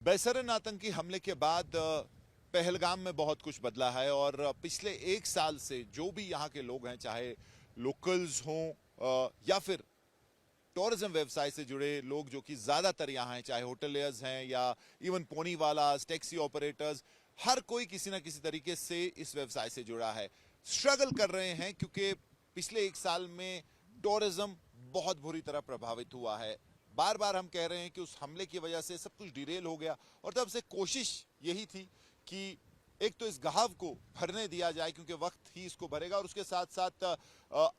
बेसरन आतंकी हमले के बाद पहलगाम में बहुत कुछ बदला है और पिछले एक साल से जो भी यहाँ के लोग हैं, चाहे लोकल्स हों या फिर टूरिज्म व्यवसाय से जुड़े लोग जो कि ज्यादातर यहाँ हैं, चाहे होटलियर्स हैं या इवन पोनी वालास, टैक्सी ऑपरेटर्स, हर कोई किसी ना किसी तरीके से इस व्यवसाय से जुड़ा है। स्ट्रगल कर रहे हैं क्योंकि पिछले एक साल में टूरिज्म बहुत बुरी तरह प्रभावित हुआ है। बार बार हम कह रहे हैं कि उस हमले की वजह से सब कुछ डिरेल हो गया और तब से कोशिश यही थी कि एक तो इस घाव को भरने दिया जाए क्योंकि वक्त ही इसको भरेगा, और उसके साथ साथ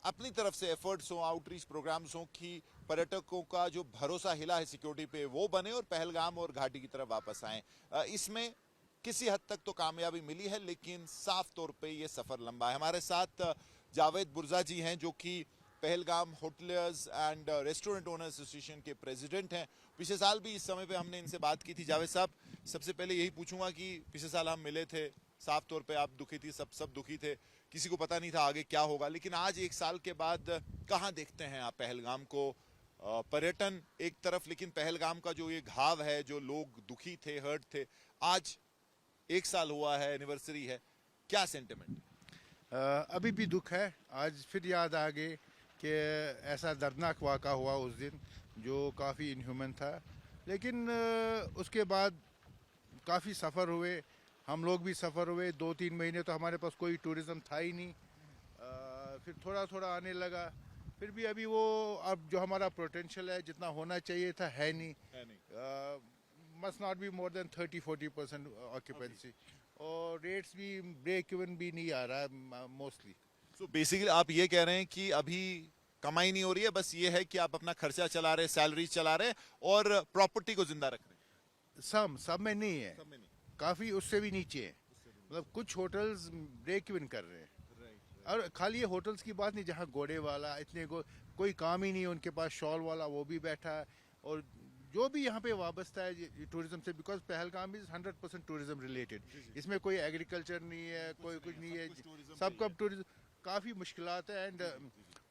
अपनी तरफ से एफर्ट्स हों, आउटरीच प्रोग्राम्स हों कि पर्यटकों का जो भरोसा हिला है सिक्योरिटी पे वो बने और पहलगाम और घाटी की तरफ वापस आए। इसमें किसी हद तक तो कामयाबी मिली है, लेकिन साफ तौर पे ये सफर लंबा है। हमारे साथ जावेद बुर्जा जी हैं जो कि Pahalgam hoteliers and restaurant owners association के प्रेसिडेंट हैं। पिछले साल भी इस समय पे हमने इनसे बात की थी। जावेद साहब, सबसे पहले यही पूछूंगा कि पिछले साल हम मिले थे, साफ तौर पे आप दुखी थी, सब दुखी थे, किसी को पता नहीं था आगे क्या होगा, लेकिन आज एक साल के बाद कहाँ देखते हैं आप पहलगाम को? पर्यटन एक तरफ, लेकिन पहलगाम का जो ये घाव है, जो लोग दुखी थे, हर्ट थे, आज एक साल हुआ है, एनिवर्सरी है, क्या सेंटिमेंट? अभी भी दुख है। आज फिर याद आ गए कि ऐसा दर्दनाक वाक़ा हुआ उस दिन जो काफ़ी इनह्यूमन था, लेकिन उसके बाद काफ़ी सफ़र हुए, हम लोग भी सफ़र हुए। 2-3 महीने तो हमारे पास कोई टूरिज़्म था ही नहीं। फिर थोड़ा थोड़ा आने लगा, फिर भी अभी वो अब जो हमारा पोटेंशियल है जितना होना चाहिए था है नहीं। Must not be more than 30-40% occupancy, और रेट्स भी ब्रेक इवन भी नहीं आ रहा है मोस्टली। सो बेसिकली आप ये कह रहे हैं कि अभी कमाई नहीं हो रही है, बस ये है कि आप अपना खर्चा चला रहे, सैलरी चला रहे और प्रॉपर्टी को जिंदा रख रहे हैं। सब में नहीं है, सब में नहीं। काफ़ी उससे भी नीचे है। मतलब कुछ होटल्स ब्रेक इवन कर रहे हैं। और खाली ये होटल्स की बात नहीं, जहाँ घोड़े वाला कोई काम ही नहीं है उनके पास, शॉल वाला वो भी बैठा है, और जो भी यहाँ पे वाबस्ता है टूरिज्म से, because Pahalgam is 100% tourism related. इसमें कोई एग्रीकल्चर नहीं है, कोई कुछ नहीं है, सबका टूरिज्म। काफ़ी मुश्किलात है, एंड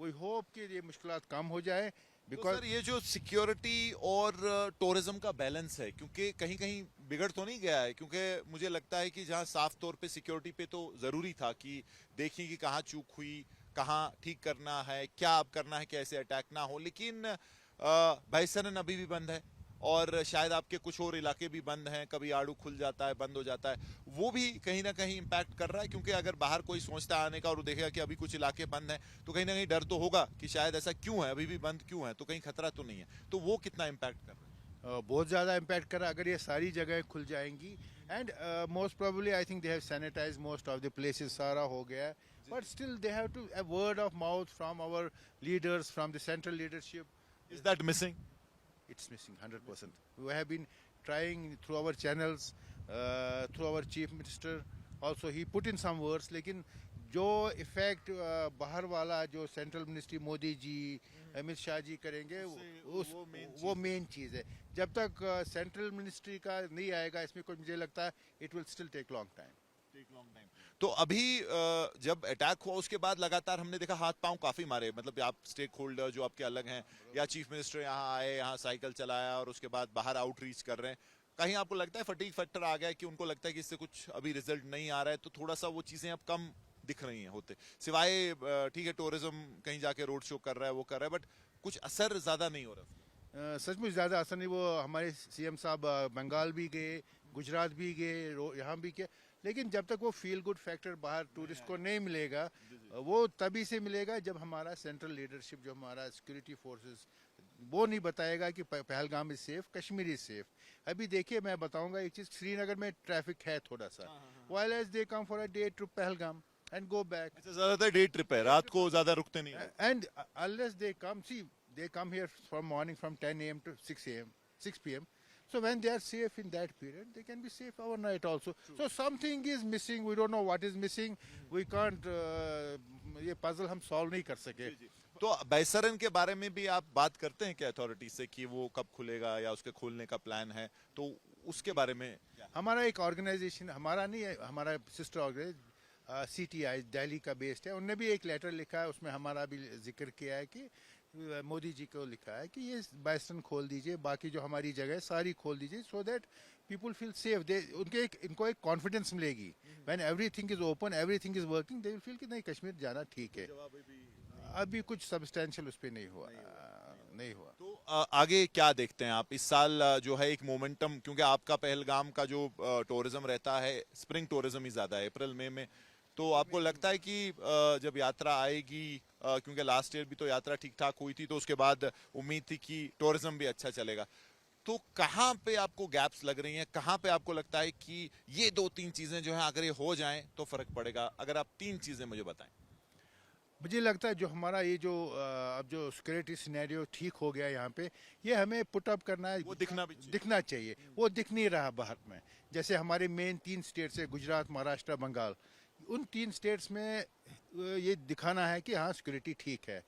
वी होप कि ये मुश्किलात कम हो जाए। बिकॉज सर, ये जो सिक्योरिटी और टूरिज्म का बैलेंस है, क्योंकि कहीं कहीं बिगड़ तो नहीं गया है? क्योंकि मुझे लगता है कि जहां साफ तौर पे सिक्योरिटी पे तो जरूरी था कि देखिए कि कहाँ चूक हुई, कहाँ ठीक करना है, क्या अब करना है, कैसे अटैक ना हो, लेकिन भाईसरन अभी भी बंद है और शायद आपके कुछ और इलाके भी बंद हैं। कभी आड़ू खुल जाता है, बंद हो जाता है, वो भी कहीं ना कहीं इम्पैक्ट कर रहा है। क्योंकि अगर बाहर कोई सोचता है आने का और वो देखेगा कि अभी कुछ इलाके बंद हैं, तो कहीं ना कहीं डर तो होगा कि शायद ऐसा क्यों है, अभी भी बंद क्यों है, तो कहीं खतरा तो नहीं है। तो वो कितना इम्पैक्ट कर रहा है? बहुत ज़्यादा इम्पैक्ट कर रहा है अगर ये सारी जगह खुल जाएंगी। And most probably I think they have sanitize most of the places, सारा हो गया है, but still they have to a word of mouth from our leaders, from the central leadership. Is that missing? It's missing 100%. We have been trying through our channels, through our chief minister. Also, he put in some words. लेकिन जो effect बाहर वाला जो central ministry Modi ji, Amit Shah ji करेंगे, वो main चीज़ है। जब तक सेंट्रल मिनिस्ट्री का नहीं आएगा इसमें, कुछ मुझे लगता है it will still take long time. तो अभी जब अटैक हुआ उसके बाद लगातार हमने देखा हाथ पांव काफी मारे, मतलब आप स्टेक होल्डर जो आपके अलग हैं, या चीफ मिनिस्टर यहाँ आए, यहाँ साइकिल चलाया और उसके बाद बाहर आउटरीच कर रहे हैं। कहीं आपको लगता है फटीग फैक्टर आ गया है कि उनको लगता है कि इससे कुछ अभी रिजल्ट नहीं आ रहा है, तो थोड़ा सा वो चीजें अब कम दिख रही हैं होते, सिवाय ठीक है टूरिज्म कहीं जाके रोड शो कर रहा है, वो कर रहा है, बट कुछ असर ज्यादा नहीं हो रहा? सचमुच ज़्यादा असर नहीं। वो हमारे सीएम साहब बंगाल भी गए, गुजरात भी गए, यहाँ भी गए, लेकिन जब तक वो फील गुड फैक्टर बाहर टूरिस्ट को नहीं मिलेगा, वो तभी से मिलेगा जब हमारा सेंट्रल लीडरशिप, जो हमारा सिक्योरिटी फोर्सेस, वो नहीं बताएगा कि Pahalgam is safe, Kashmir is safe. अभी देखिए, मैं बताऊंगा एक चीज़, श्रीनगर में ट्रैफिक है थोड़ा सा, while as they come for a day trip Pahalgam and go back. ज्यादातर डे ट्रिप है, रात को ज्यादा रुकते नहीं है। And unless they come, see they come here from morning from 10 a.m. to 6 p.m. So when they are safe in that period, they can be safe overnight also. True. So something is missing. We don't know what is missing. We can't ये puzzle हम solve नहीं कर सके। तो बैसरन के बारे में भी आप बात करते हैं क्या अथॉरिटी से कि वो कब खुलेगा या उसके खोलने का प्लान है? तो उसके बारे में हमारा एक ऑर्गेनाइजेशन, हमारा नहीं है, हमारा सिस्टर ऑर्गेनाइजेशन CTI दिल्ली का बेस्ड है, उनने भी एक लेटर लिखा है, उसमें हमारा भी जिक्र किया है कि मोदी जी को लिखा है कि ये बाइसन खोल दीजिए, बाकी जो हमारी जगह है सारी खोल दीजिए, so that people feel safe, they इनको एक कॉन्फिडेंस मिलेगी। When everything is open, everything is working, they will feel कि नहीं, कश्मीर जाना ठीक है। अभी कुछ सब्सटेंशियल उस पर नहीं हुआ। तो आगे क्या देखते हैं आप इस साल जो है एक मोमेंटम, क्योंकि आपका पहलगाम का जो टूरिज्म रहता है स्प्रिंग टूरिज्म ही ज्यादा है, अप्रैल मई में, तो आपको लगता है कि जब यात्रा आएगी, क्योंकि लास्ट ईयर भी तो यात्रा ठीक ठाक हुई थी, तो उसके बाद उम्मीद थी कि टूरिज्म भी अच्छा चलेगा, तो कहाँ पे आपको गैप्स लग रही हैं, कहाँ पे आपको लगता है कि ये दो तीन चीजें जो हैं अगर ये हो जाएं तो फर्क पड़ेगा? अगर आप तीन चीजें मुझे बताएं। मुझे लगता है जो हमारा ये जो अब जो सिक्योरिटी सिनेरियो ठीक हो गया यहाँ पे, ये हमें पुट अप करना है, वो दिखना भी चाहिए। दिखना चाहिए। वो दिख नहीं रहा बाहर में। जैसे हमारे मेन 3 स्टेट्स है, गुजरात, महाराष्ट्र, बंगाल, उन 3 स्टेट्स में ये दिखाना है कि हाँ सिक्योरिटी ठीक है।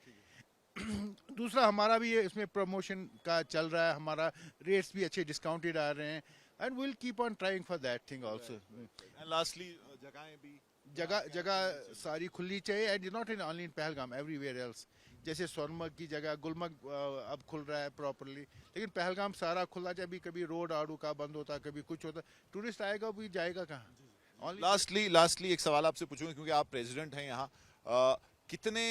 दूसरा हमारा भी ये इसमें प्रमोशन का चल रहा है, हमारा रेट्स भी अच्छे डिस्काउंटेड आ रहे हैं, and will keep on trying for that thing also. And lastly जगहें भी, जगह सारी खुलनी चाहिए, and not in only in Pahalgam, everywhere else. जैसे सोनमर्ग की जगह, गुलमर्ग अब खुल रहा है प्रॉपरली, लेकिन पहलगाम सारा खुला, जब भी कभी रोड आड़ू का बंद होता, कभी कुछ होता, टूरिस्ट आएगा भी जाएगा कहाँ? लास्टली एक सवाल आपसे पूछूंगा, क्योंकि आप प्रेसिडेंट हैं यहाँ, कितने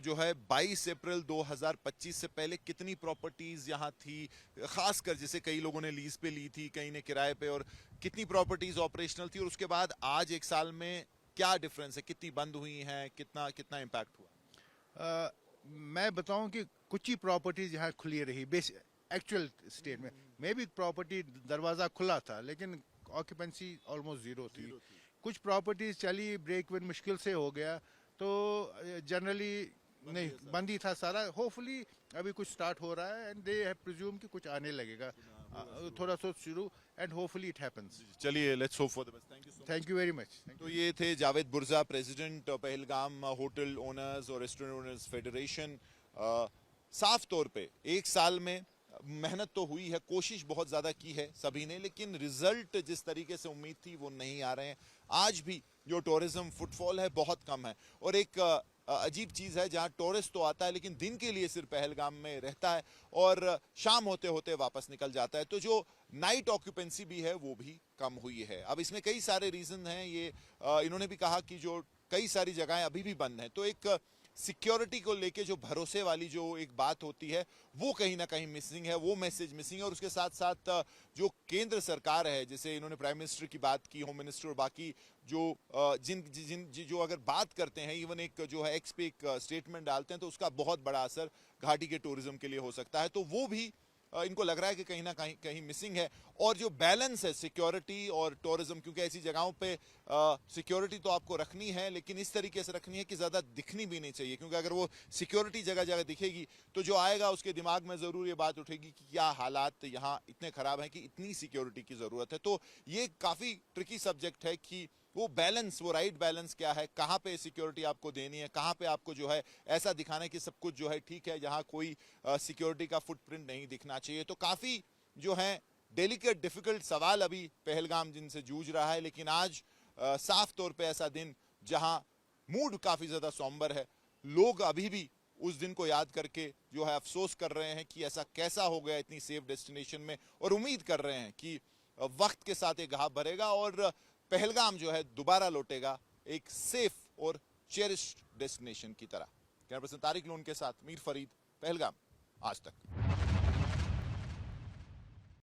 जो है 22 अप्रैल 2025 से पहले कितनी प्रॉपर्टीज यहाँ थी, खासकर जैसे कई लोगों ने लीज पे ली थी, कई ने किराए पे, और कितनी प्रॉपर्टीज ऑपरेशनल थी, और उसके बाद आज एक साल में क्या डिफरेंस है, कितनी बंद हुई हैं, कितना कितना इम्पैक्ट हुआ? मैं बताऊं कि कुछ ही प्रॉपर्टीज यहाँ खुली रही बेस एक्चुअल स्टेट में। मे भी प्रॉपर्टी दरवाज़ा खुला था, लेकिन ऑक्यूपेंसी ऑलमोस्ट जीरो थी। कुछ प्रॉपर्टीज चली, ब्रेक इवन मुश्किल से हो गया, तो जनरली नहीं, बंद ही था सारा। होपफुली अभी कुछ स्टार्ट हो रहा है, एंड दे हैव प्रिज्यूम कि कुछ आने लगेगा, थोड़ा सा शुरू, एंड होपफुली इट हैपेंस। चलिए, let's hope for the best. Thank you so much. Thank you very much. तो ये थे जावेद बुर्जा, प्रेसिडेंट पहलगाम होटल ओनर्स और रेस्टोरेंट ओनर्स फेडरेशन। साफ तौर पे एक साल में मेहनत तो हुई है, कोशिश बहुत ज्यादा की है सभी ने, लेकिन रिजल्ट जिस तरीके से उम्मीद थी वो नहीं आ रहे हैं। आज भी जो टूरिज्म फुटफॉल है बहुत कम है, और एक अजीब चीज है, जहां टूरिस्ट तो आता है लेकिन दिन के लिए सिर्फ पहलगाम में रहता है और शाम होते होते वापस निकल जाता है, तो जो नाइट ऑक्यूपेंसी भी है वो भी कम हुई है। अब इसमें कई सारे रीजन हैं, ये इन्होंने भी कहा कि जो कई सारी जगहें अभी भी बंद हैं, तो एक सिक्योरिटी को लेके जो भरोसे वाली जो एक बात होती है वो कहीं ना कहीं मिसिंग है, वो मैसेज मिसिंग है। और उसके साथ साथ जो केंद्र सरकार है, जैसे इन्होंने प्राइम मिनिस्टर की बात की, होम मिनिस्टर और बाकी जो जो अगर बात करते हैं, इवन एक जो है एक्स पे एक स्टेटमेंट डालते हैं, तो उसका बहुत बड़ा असर घाटी के टूरिज्म के लिए हो सकता है, तो वो भी इनको लग रहा है कि कहीं ना कहीं मिसिंग है। और जो बैलेंस है सिक्योरिटी और टूरिज्म, क्योंकि ऐसी जगहों पे सिक्योरिटी तो आपको रखनी है, लेकिन इस तरीके से रखनी है कि ज़्यादा दिखनी भी नहीं चाहिए, क्योंकि अगर वो सिक्योरिटी जगह जगह दिखेगी तो जो आएगा उसके दिमाग में ज़रूर ये बात उठेगी कि क्या हालात यहाँ इतने ख़राब हैं कि इतनी सिक्योरिटी की ज़रूरत है। तो ये काफ़ी ट्रिकी सब्जेक्ट है कि वो बैलेंस, वो राइट बैलेंस क्या है, कहाँ पे सिक्योरिटी आपको देनी है, कहाँ पे आपको जो है ऐसा दिखाना है कि सब कुछ जो है ठीक है, जहाँ कोई सिक्योरिटी का फुटप्रिंट नहीं दिखना चाहिए। तो काफ़ी जो है डेलिकेट डिफिकल्ट सवाल अभी पहलगाम जिनसे जूझ रहा है, लेकिन आज साफ तौर पे ऐसा दिन जहां मूड काफी ज्यादा सौंबर है, लोग अभी भी उस दिन को याद करके जो है अफसोस कर रहे हैं कि ऐसा कैसा हो गया इतनी सेफ डेस्टिनेशन में, और उम्मीद कर रहे हैं कि वक्त के साथ एक घाव भरेगा और पहलगाम जो है दोबारा लौटेगा एक सेफ और चेरिश्ड डेस्टिनेशन की तरह। कैमरा पर्सन तारिक लोन के साथ मीर फरीद, पहलगाम, आज तक।